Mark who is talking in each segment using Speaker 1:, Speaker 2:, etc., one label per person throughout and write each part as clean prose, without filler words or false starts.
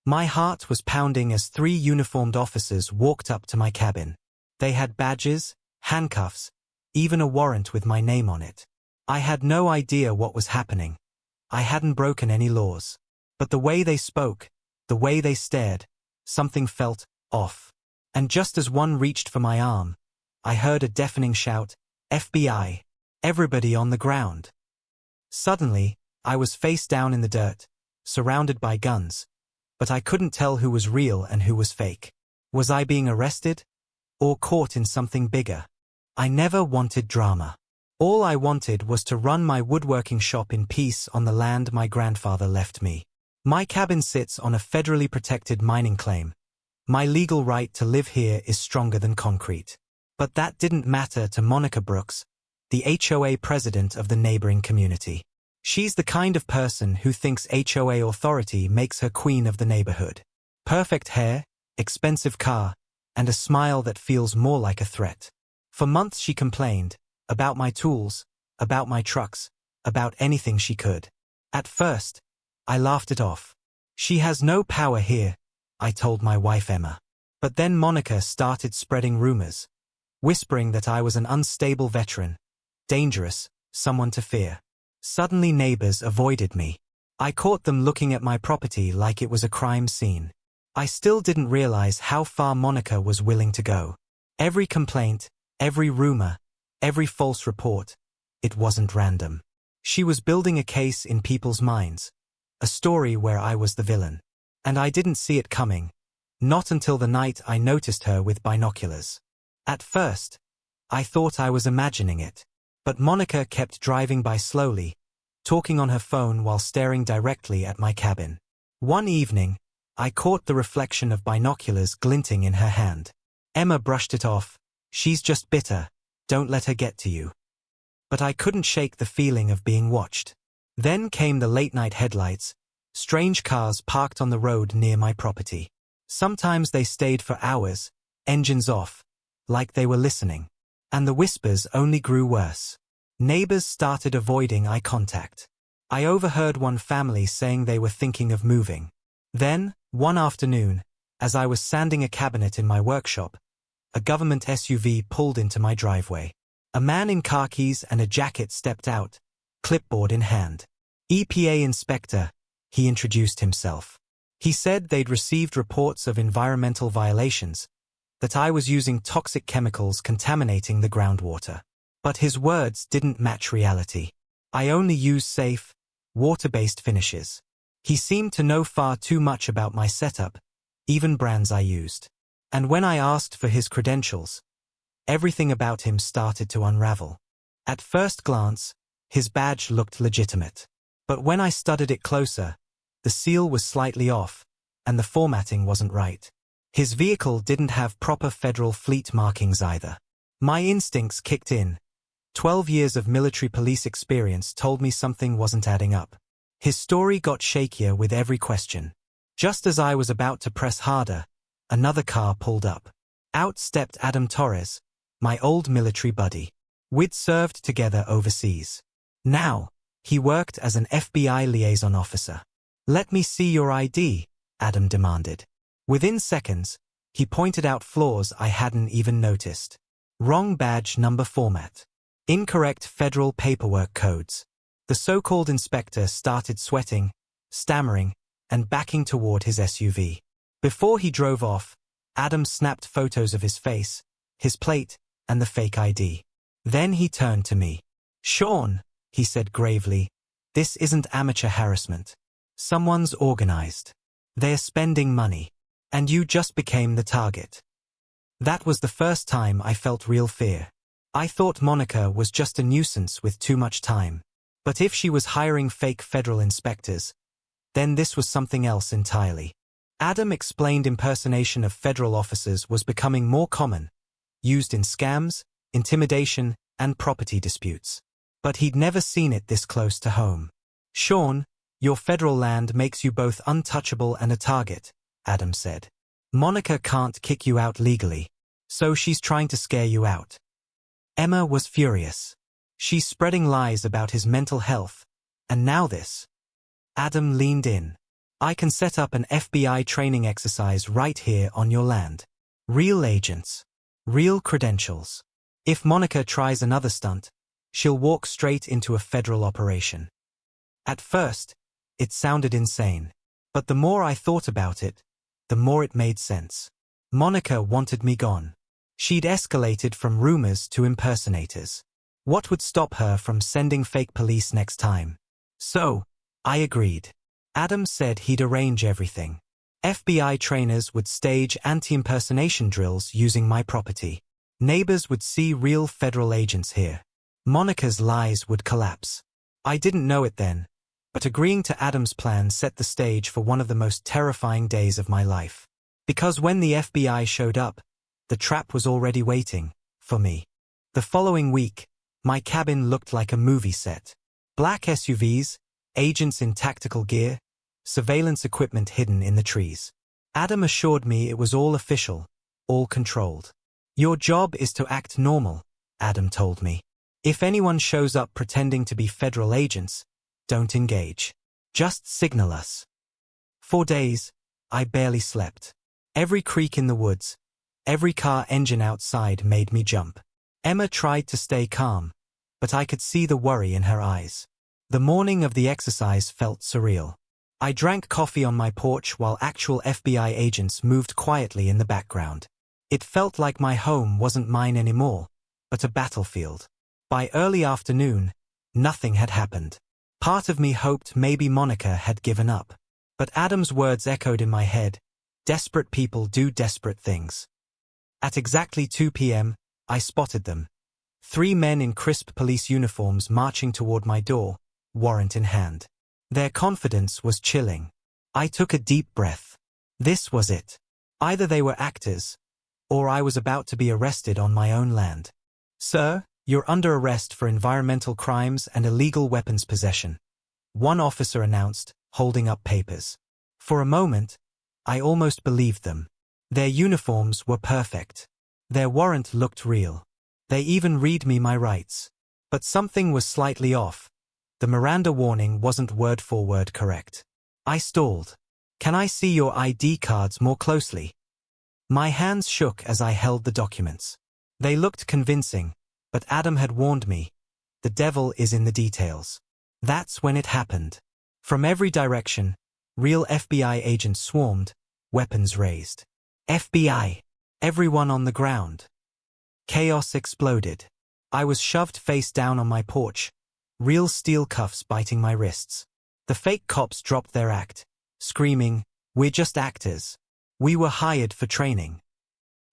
Speaker 1: My heart was pounding as 3 uniformed officers walked up to my cabin. They had badges, handcuffs, even a warrant with my name on it. I had no idea what was happening. I hadn't broken any laws. But the way they spoke, the way they stared, something felt off. And just as one reached for my arm, I heard a deafening shout, "FBI! Everybody on the ground!" Suddenly, I was face down in the dirt, surrounded by guns. But I couldn't tell who was real and who was fake. Was I being arrested? Or caught in something bigger? I never wanted drama. All I wanted was to run my woodworking shop in peace on the land my grandfather left me. My cabin sits on a federally protected mining claim. My legal right to live here is stronger than concrete. But that didn't matter to Monica Brooks, the HOA president of the neighboring community. She's the kind of person who thinks HOA authority makes her queen of the neighborhood. Perfect hair, expensive car, and a smile that feels more like a threat. For months she complained, about my tools, about my trucks, about anything she could. At first, I laughed it off. She has no power here, I told my wife Emma. But then Monica started spreading rumors, whispering that I was an unstable veteran, dangerous, someone to fear. Suddenly neighbors avoided me. I caught them looking at my property like it was a crime scene. I still didn't realize how far Monica was willing to go. Every complaint, every rumor, every false report, it wasn't random. She was building a case in people's minds, a story where I was the villain. And I didn't see it coming, not until the night I noticed her with binoculars. At first, I thought I was imagining it. But Monica kept driving by slowly, talking on her phone while staring directly at my cabin. One evening, I caught the reflection of binoculars glinting in her hand. Emma brushed it off. "She's just bitter. Don't let her get to you." But I couldn't shake the feeling of being watched. Then came the late-night headlights, strange cars parked on the road near my property. Sometimes they stayed for hours, engines off, like they were listening. And the whispers only grew worse. Neighbors started avoiding eye contact. I overheard one family saying they were thinking of moving. Then, one afternoon, as I was sanding a cabinet in my workshop, a government SUV pulled into my driveway. A man in khakis and a jacket stepped out, clipboard in hand. "EPA inspector," he introduced himself. He said they'd received reports of environmental violations, that I was using toxic chemicals contaminating the groundwater. But his words didn't match reality. I only use safe, water-based finishes. He seemed to know far too much about my setup, even brands I used. And when I asked for his credentials, everything about him started to unravel. At first glance, his badge looked legitimate. But when I studied it closer, the seal was slightly off, and the formatting wasn't right. His vehicle didn't have proper federal fleet markings either. My instincts kicked in. 12 years of military police experience told me something wasn't adding up. His story got shakier with every question. Just as I was about to press harder, another car pulled up. Out stepped Adam Torres, my old military buddy. We'd served together overseas. Now, he worked as an FBI liaison officer. "Let me see your ID," Adam demanded. Within seconds, he pointed out flaws I hadn't even noticed. Wrong badge number format. Incorrect federal paperwork codes. The so-called inspector started sweating, stammering, and backing toward his SUV. Before he drove off, Adam snapped photos of his face, his plate, and the fake ID. Then he turned to me. "Sean," he said gravely, "this isn't amateur harassment. Someone's organized. They're spending money. And you just became the target." That was the first time I felt real fear. I thought Monica was just a nuisance with too much time. But if she was hiring fake federal inspectors, then this was something else entirely. Adam explained impersonation of federal officers was becoming more common, used in scams, intimidation, and property disputes. But he'd never seen it this close to home. "Sean, your federal land makes you both untouchable and a target," Adam said. "Monica can't kick you out legally, so she's trying to scare you out." Emma was furious. She's spreading lies about his mental health, and now this. Adam leaned in. I can set up an FBI training exercise right here on your land. Real agents. Real credentials. If Monica tries another stunt, she'll walk straight into a federal operation. At first, it sounded insane. But the more I thought about it, the more it made sense. Monica wanted me gone. She'd escalated from rumors to impersonators. What would stop her from sending fake police next time? So, I agreed. Adam said he'd arrange everything. FBI trainers would stage anti-impersonation drills using my property. Neighbors would see real federal agents here. Monica's lies would collapse. I didn't know it then, but agreeing to Adam's plan set the stage for one of the most terrifying days of my life. Because when the FBI showed up, the trap was already waiting for me. The following week, my cabin looked like a movie set. Black SUVs, agents in tactical gear, surveillance equipment hidden in the trees. Adam assured me it was all official, all controlled. Your job is to act normal, Adam told me. If anyone shows up pretending to be federal agents, don't engage. Just signal us. For days, I barely slept. Every creak in the woods, every car engine outside made me jump. Emma tried to stay calm, but I could see the worry in her eyes. The morning of the exercise felt surreal. I drank coffee on my porch while actual FBI agents moved quietly in the background. It felt like my home wasn't mine anymore, but a battlefield. By early afternoon, nothing had happened. Part of me hoped maybe Monica had given up. But Adam's words echoed in my head. Desperate people do desperate things. At exactly 2 p.m., I spotted them. 3 men in crisp police uniforms marching toward my door, warrant in hand. Their confidence was chilling. I took a deep breath. This was it. Either they were actors, or I was about to be arrested on my own land. Sir, you're under arrest for environmental crimes and illegal weapons possession, one officer announced, holding up papers. For a moment, I almost believed them. Their uniforms were perfect. Their warrant looked real. They even read me my rights. But something was slightly off. The Miranda warning wasn't word for word correct. I stalled. Can I see your ID cards more closely? My hands shook as I held the documents. They looked convincing, but Adam had warned me. The devil is in the details. That's when it happened. From every direction, real FBI agents swarmed, weapons raised. FBI! Everyone on the ground. Chaos exploded. I was shoved face down on my porch, real steel cuffs biting my wrists. The fake cops dropped their act, screaming, "We're just actors. We were hired for training."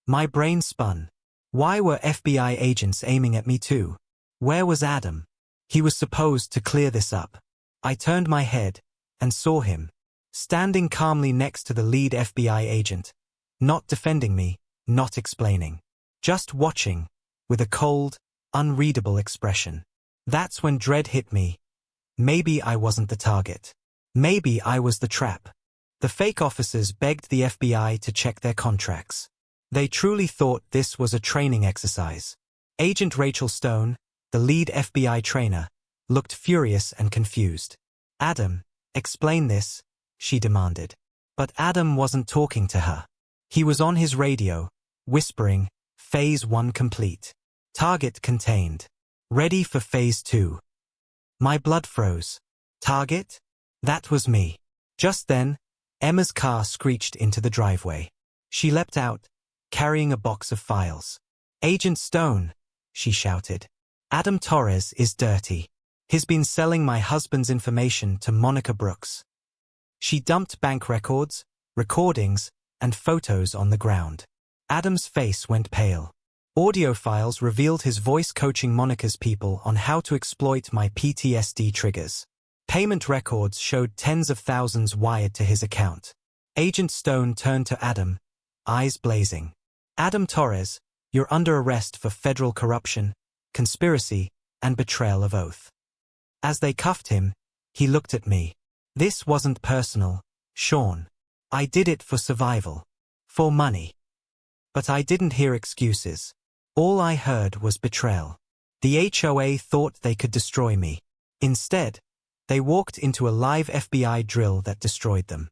Speaker 1: My brain spun. Why were FBI agents aiming at me too? Where was Adam? He was supposed to clear this up. I turned my head and saw him, standing calmly next to the lead FBI agent, not defending me, not explaining, just watching, with a cold, unreadable expression. That's when dread hit me. Maybe I wasn't the target. Maybe I was the trap. The fake officers begged the FBI to check their contracts. They truly thought this was a training exercise. Agent Rachel Stone, the lead FBI trainer, looked furious and confused. "Adam, explain this," she demanded. But Adam wasn't talking to her. He was on his radio, whispering, "Phase 1 complete. Target contained. Ready for Phase 2. My blood froze. Target? That was me. Just then, Emma's car screeched into the driveway. She leapt out, carrying a box of files. "Agent Stone," she shouted. "Adam Torres is dirty. He's been selling my husband's information to Monica Brooks." She dumped bank records, recordings, and photos on the ground. Adam's face went pale. Audio files revealed his voice coaching Monica's people on how to exploit my PTSD triggers. Payment records showed tens of thousands wired to his account. Agent Stone turned to Adam, eyes blazing. "Adam Torres, you're under arrest for federal corruption, conspiracy, and betrayal of oath." As they cuffed him, he looked at me. "This wasn't personal, Sean. I did it for survival. For money." But I didn't hear excuses. All I heard was betrayal. The HOA thought they could destroy me. Instead, they walked into a live FBI drill that destroyed them.